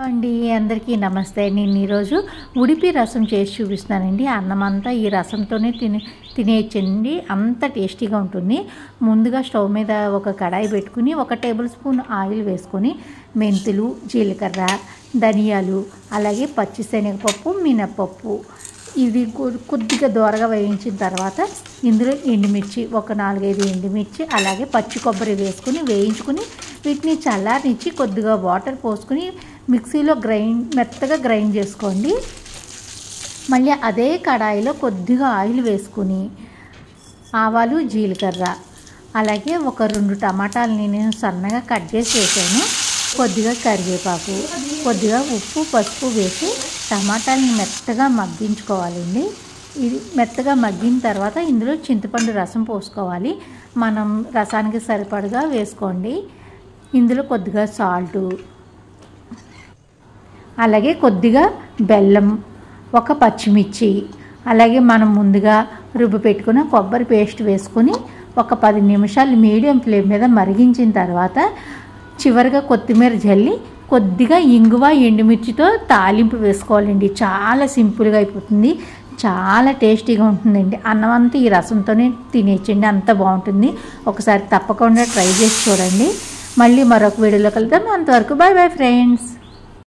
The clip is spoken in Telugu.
అండి అందరికీ నమస్తే. నేను ఈరోజు ఉడిపి రసం చేసి చూపిస్తానండి. అన్నం అంతా ఈ రసంతోనే తినేయచ్చండి, అంత టేస్టీగా ఉంటుంది. ముందుగా స్టవ్ మీద ఒక కడాయి పెట్టుకుని 1 టేబుల్ స్పూన్ ఆయిల్ వేసుకొని మెంతులు, జీలకర్ర, ధనియాలు, అలాగే పచ్చిశనగపప్పు, మినప్పప్పు ఇది కొద్దిగా దోరగా వేయించిన తర్వాత ఇందులో ఎండుమిర్చి ఒక 4-5 ఎండుమిర్చి, అలాగే పచ్చి కొబ్బరి వేసుకుని వేయించుకుని వీటిని చల్లారనిచ్చి కొద్దిగా వాటర్ పోసుకుని మిక్సీలో మెత్తగా గ్రైండ్ చేసుకోండి. మళ్ళీ అదే కడాయిలో కొద్దిగా ఆయిల్ వేసుకుని ఆవాలు, జీలకర్ర, అలాగే ఒక 2 టమాటాలని నేను సన్నగా కట్ చేసి వేసాను, కొద్దిగా కరివేపాకు, కొద్దిగా ఉప్పు, పసుపు వేసి టమాటాలని మెత్తగా మగ్గించుకోవాలండి. ఇది మెత్తగా మగ్గిన తర్వాత ఇందులో చింతపండు రసం పోసుకోవాలి. మనం రసానికి సరిపడగా వేసుకోండి. ఇందులో కొద్దిగా సాల్టు, అలాగే కొద్దిగా బెల్లం, ఒక పచ్చిమిర్చి, అలాగే మనం ముందుగా రుబ్బు పెట్టుకున్న కొబ్బరి పేస్ట్ వేసుకొని ఒక 10 నిమిషాలు మీడియం ఫ్లేమ్ మీద మరిగించిన తర్వాత చివరిగా కొత్తిమీర జల్లి కొద్దిగా ఇంగువ, ఎండుమిర్చితో తాలింపు వేసుకోవాలండి. చాలా సింపుల్గా అయిపోతుంది, చాలా టేస్టీగా ఉంటుందండి. అన్నం అంతా ఈ రసంతోనే తినేయచ్చండి, అంత బాగుంటుంది. ఒకసారి తప్పకుండా ట్రై చేసి చూడండి. మళ్ళీ మరొక వీడియోలో కలుద్దాం. అంతవరకు బాయ్ బాయ్ ఫ్రెండ్స్.